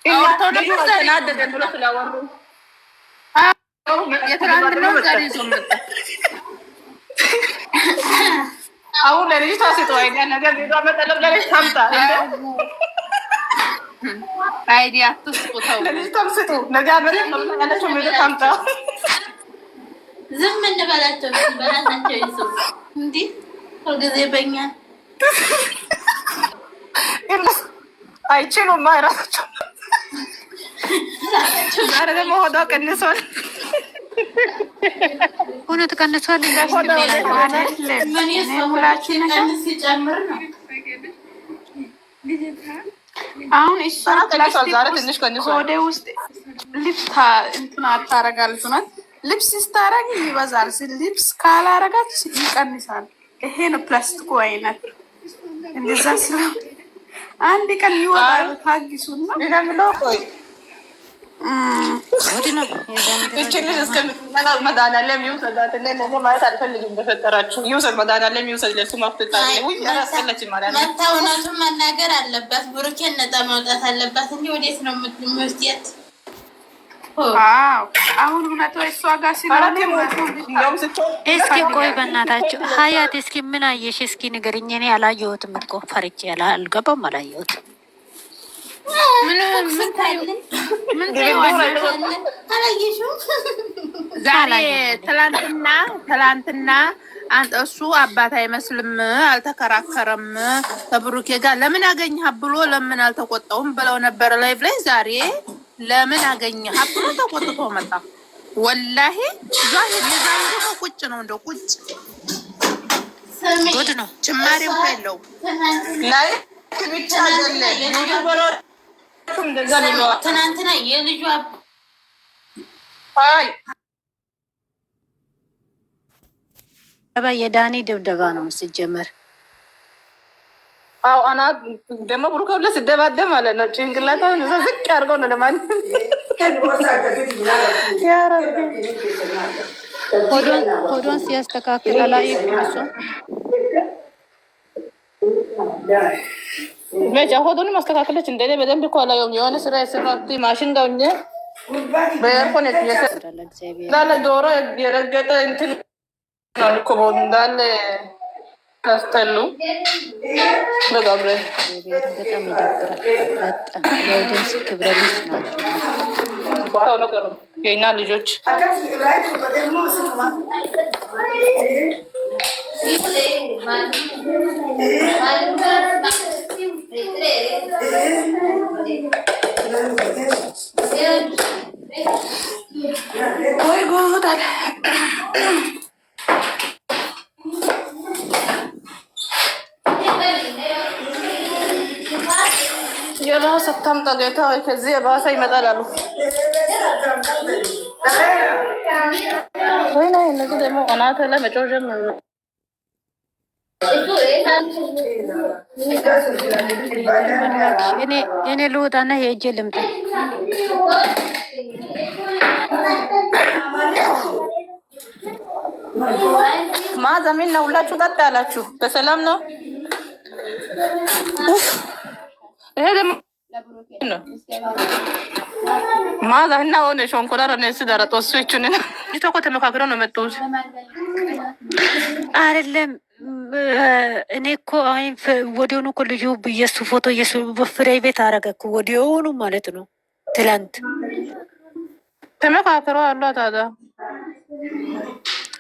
ተናደደን ብሎ ስላወሩ የትናንትናው ዛሬ ይዞ መጣ። አሁን ለልጅቷ ስትወይዳ ነገር ዜጋ መጠለብ ለቤት ታምጣ አይዲያ ትስጡተው ለልጅቷም ስጡ ነገ መጠለብ ያለችው ምግብ ታምጣ። ዝም እንበላቸው በራሳቸው ይዙ እንዲህ ሁልጊዜ በኛ አይችሉም። ራሳቸው ዛሬ ደግሞ ሆዷ ቀንሷል። እውነት ቀንሷል። ሲጨምር ነው አሁን እሷ ወደ ውስጥ ልብስ እንትን ታረጋለች። ናት ልብስ ስታረግ ይበዛል፣ ልብስ ካላረጋች ይቀንሳል። ይሄ ነው ፕላስቲኩ አይነት እንደዛ ስለ አንድ ቀን ይወጣል። ታግሱና መድኃኒዓለም ይውሰዳት ማለት አልፈልግም። በፈጠራችሁ ይውሰድ፣ መድኃኒዓለም ይውሰድ። ለሱ ማፍጠጣ እውነቱን መናገር አለባት። ብሩኬን ነፃ ማውጣት አለባት እንጂ ወዴት ነው የምትወስዳት? አሁን እውነቱ እሷ ጋር ስለሆነ እስኪ ቆይ በእናታችሁ ሀያት እስኪ ምን አየሽ? እስኪ ንገሪኝ። እኔ አላየሁትም እኮ ፈርቼ አልገባም፣ አላየሁትም። ዛሬ ትላንትና እሱ አባት አይመስልም፣ አልተከራከረም ከብሩኬ ጋር። ለምን አገኘህ ብሎ ለምን አልተቆጣውም ብለው ነበረ ላይቭ ላይ። ዛሬ ለምን አገኘህ ብሎ ተቆጥቶ መጣ። ወላሂ የዛሬ ደግሞ ቁጭ ነው፣ እንደው ቁጭ ጉድ ነው። ጭማሪ እንኳ የለውም ላይ ብቻ ትናንትና የልጇ የዳኒ ድብደባ ነው ሲጀመር። አዎ አና ደግሞ ብሩክ ብለ ስደባደብ ማለት ነው። ጭንቅላታ ዝቅ ያርገው ነው ለማለት ሆዶን ሲያስተካክል አላየሁም እሱ መጫ ሆዶን ማስተካከለች እንደኔ በደንብ እኮ አላየሁም። የሆነ ስራ የሰራት ማሽን ጋር ሆኜ በኤርፎን እንዳለ ዶሮ የረገጠ እንትን እኮ እንዳለ ካስጠሉ በጣም በጣም ይደብራል። በጣም የኦዲየንስ ክብረቢስ ናቸው የእኛ ልጆች። ወይ ጉድ አለ የባሰ አታምጣ ጌታ፣ ከዚህ የባሰ ይመጣል አሉ። ወይኔ እነዚህ ደግሞ አናተ ላይ መጮህ ጀመሩ። እኔ ልውጣና ሄጄ ልምጣ። ማዘሚን ነው ሁላችሁ ጠጥ ያላችሁ በሰላም ነው። ይሄ ደግሞ ማዛ እና ሆነ ሾንኮላራ ነው ሲዳራ ጦስቹን ይተኮ ተመካክረው ነው መጣሁት አይደለም። እኔ እኮ አይን ወዲያውኑ እኮ ልጁ የሱ ፎቶ የሱ ፍሬ ቤት አረገ እኮ ወዲያውኑ ማለት ነው። ትላንት ተመካክረው አሏ ታዲያ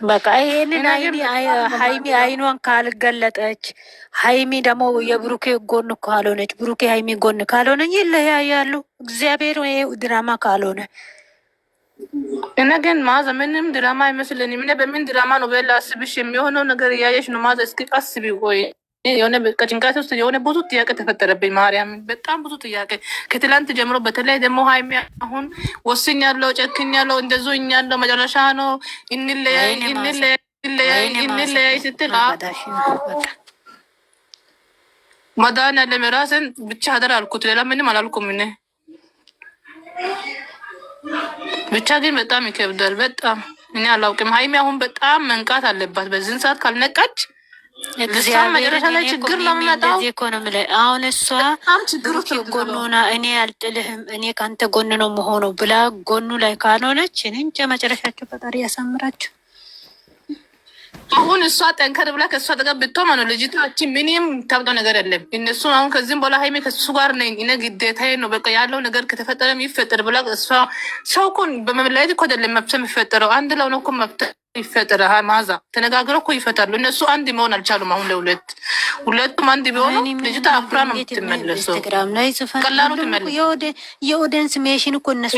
በቃ ይሄንን ሀይሚ አይኗን ካልገለጠች፣ ሀይሚ ደግሞ የብሩኬ ጎን ካልሆነች፣ ብሩኬ ሀይሚ ጎን ካልሆነ ይለያያሉ። እግዚአብሔር ይሄ ድራማ ካልሆነ እና ግን ማዘ ምንም ድራማ አይመስልንም። እኔ በምን ድራማ ነው በላ አስብሽ የሚሆነው ነገር እያየሽ ነው ማዘ። እስኪ ቀስቢ ቆይ። የሆነ ከጭንቃት ውስጥ የሆነ ብዙ ጥያቄ ተፈጠረብኝ። ማርያም በጣም ብዙ ጥያቄ ከትላንት ጀምሮ። በተለይ ደግሞ ሀይሚ አሁን ወስኛለሁ፣ ጨክኛለሁ፣ እንደዚሁ እኛለሁ መጨረሻ ነው እንለያይ ስትል መድኃኒዓለም ራስን ብቻ አደር አልኩት። ሌላ ምንም አላልኩም እኔ ብቻ። ግን በጣም ይከብዳል። በጣም እኔ አላውቅም። ሀይሚ አሁን በጣም መንቃት አለባት። በዚህን ሰዓት ካልነቃች መጨረሻ ላይ ችግር ነው የሚመጣው። እንደዚህ እኮ ነው የምልህ። አሁን እሷ ብሩኬ ጎን ሆና እኔ አልጥልህም እኔ ከአንተ ጎን ነው መሆነው ብላ ጎኑ ላይ ካልሆነች እኔ እንጃ መጨረሻቸው ፈጣሪ ያሳምራቸው። አሁን እሷ ጠንከር ብላ ከእሷ ጠገብ ብትሆን ማለት ነው ልጅቷችን ምንም ታብጠው ነገር የለም። እነሱ አሁን ከዚህም በኋላ ሀይሜ ከሱ ጋር ነኝ እኔ ግዴታዬ ነው በቃ ያለው ነገር ከተፈጠረ የሚፈጠር ብላ እሷ ሰው እኮ በመለያየት እኮ አይደለም መብት የሚፈጠረው አንድ ለሆነ እኮ መብት ይፈጠረ ማዛ ተነጋግረው እኮ ይፈታሉ። እነሱ አንድ መሆን አልቻሉም። አሁን ሁለቱም አንድ ቢሆኑ ልጅቷ አፍራ ነው የምትመለሰው። ቀላሉ ትመለስ። የኦዲየንስ ሜሽን እኮ እነሱ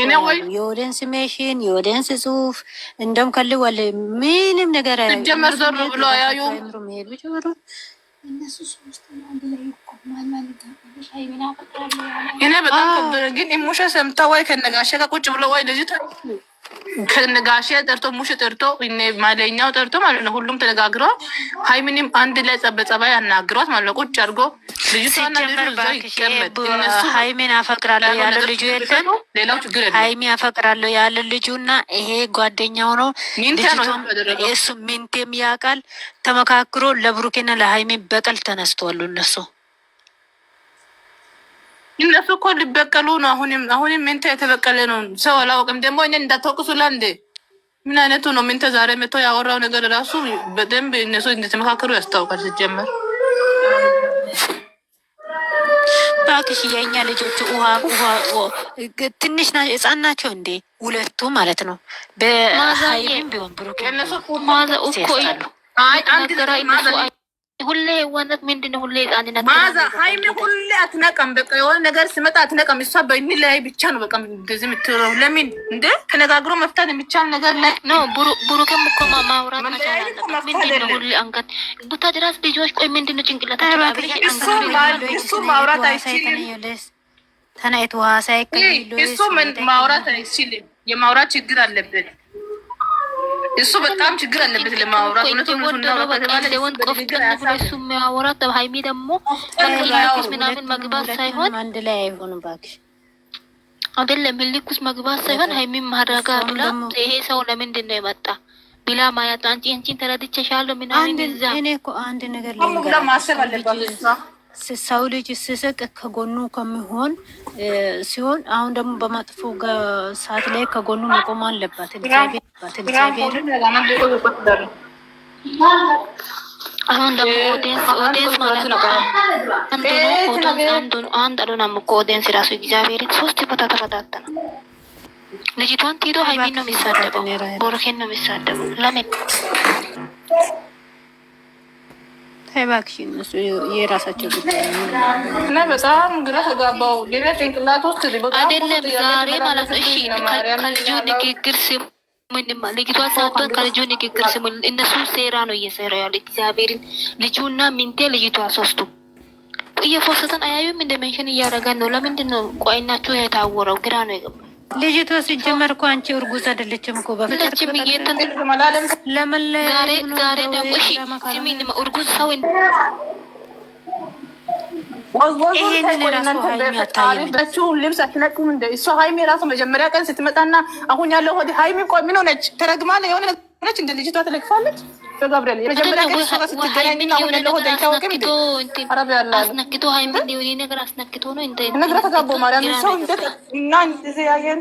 የኦዲየንስ ሜሽን የኦዲየንስ ጽሁፍ እንደም ከልዋል ምንም ነገር ጀመር ዞር ብሎ አያዩ እኔ በጣም ግን ኢሞሻ ሰምታ ወይ ከነጋሸ ጋር ቁጭ ብሎ ወይ ልጅቷ ከነጋሽ ጠርቶ ሙሽ ጠርቶ ማለኛው ጠርቶ ማለት ነው። ሁሉም ተነጋግረው ሀይሚንም አንድ ላይ ጸበጸባይ ያናግሯት ማለት ነው። ቁጭ አድርጎ ልጅቷና ሀይሚን አፈቅራለሁ ያለ ልጁ የለም። ሌላው ችግር የለም። ሀይሚ አፈቅራለሁ ያለ ልጁና ይሄ ጓደኛው ነው። እሱ ሚንቴም ያውቃል። ተመካክሮ ለብሩኬና ለሀይሚ በቀል ተነስተዋሉ እነሱ እኮ ሊበቀሉ ነው። አሁንም ምንተ የተበቀለ ነው። ሰው አላወቅም። ደግሞ እኔ እንዳታወቅሱላ እንዴ ምን አይነቱ ነው? ምንተ ዛሬ መቶ ያወራው ነገር ራሱ በደንብ እነሱ እንደተመካከሩ ያስታውቃል። ሲጀመር ባክሽ የእኛ ልጆች ውሃ ትንሽ ህፃን ናቸው እንዴ ሁለቱ ማለት ነው። በሀይልም ቢሆን ብሩክ ማዘ እኮ አይ አንድ ሁሌ ወነት ምንድነው? ሁሌ ጣንነት ማዛ ሀይሚ ሁሌ አትነቀም። በቃ የሆነ ነገር ሲመጣ አትነቀም። እሷ በሚለያይ ብቻ ነው በቃ እንደዚህ የምትለው። ለምን እንደ ተነጋግሮ መፍታት የሚቻል ነገር ላይ ነው። ብሩክም እኮ ማውራት መቻል አለበት። ምንድነው ሁሌ አንገት ቡታጅራስ ልጆች ቆይ ምንድነው ጭንቅላታቸው እሱ ማውራት አይችልም። ተናይት ውሃ ሳይቀይሉ እሱ ማውራት አይችልም። የማውራት ችግር አለበት። እሱ በጣም ችግር አለበት ለማውራት። እውነቱን እሱ የሚያወራት ሀይሚ ደግሞ ምናምን መግባት ሳይሆን አንድ ላይ አይሆንም እባክሽ አይደለም ልኩስ መግባት ሳይሆን ሀይሚ ማረጋ ብላ ይሄ ሰው ለምንድን ነው የመጣ ቢላ ማያት አንቺን ተረድቼሻለሁ ምናምን እዛ እኔ እኮ አንድ ነገር ማሰብ አለባት እሷ ሰው ልጅ ስስቅ ከጎኑ ከሚሆን ሲሆን አሁን ደግሞ በመጥፎ ሰዓት ላይ ከጎኑ መቆም አለባት። አሁን ደግሞ ኦዲየንስ ማለት ነው አንድ አዶናም እኮ ኦዲየንስ ራሱ እግዚአብሔርን ሶስት ቦታ ተፈታተነ። ልጅቷን ሄዶ ሀይሚን ነው የሚሳደበው፣ ቦርኬን ነው የሚሳደበው። ለምን እባክሽ እነሱ የራሳቸው ጉዳይ እና በጣም ግራ ተጋባው። ሌላ ጭንቅላት ውስጥ አይደለም ዛሬ ማለት ነው። እሺ ከልጁ ንግግር ስሙ ልጅቷ ሳትሆን ከልጁ ንግግር ስሙ። እነሱ ሴራ ነው እየሰራ ያለ እግዚአብሔርን ልጁና ሚንቴ ልጅቷ ሶስቱ እየፎሰተን አያዩም። እንደ ሜንሽን እያደረገን ነው። ለምንድን ነው ቆይናቸው የታወረው? ግራ ነው የገባ ልጅቷ ሲጀመር እኮ አንቺ እርጉዝ አይደለችም እኮ በፍቅር ለመለያየት ዛሬ ደግሞ እሺ ሲሚን እርጉዝ ሰው ልብስ አትነቁም እንደ እሷ ሀይሜ ራሱ መጀመሪያ ቀን ስትመጣና አሁን ያለው ሆድ ሀይሜ ቆይ ምን ሆነች? ተረግማለ የሆነ ነች እንደ ልጅቷ ትለቅፋለች። በጋብሪያል የመጀመሪያ ቀን እሷ ጋር ስትገናኝና አሁን ያለው ሆድ አይታወቅም እንደ አረብ ያለ አስነክቶ ሀይሜ የሆነ ነገር አስነክቶ ነው እንደ ነገር ተጋቦ ማርያም ሰው እንደ እና እንደዚህ ያየን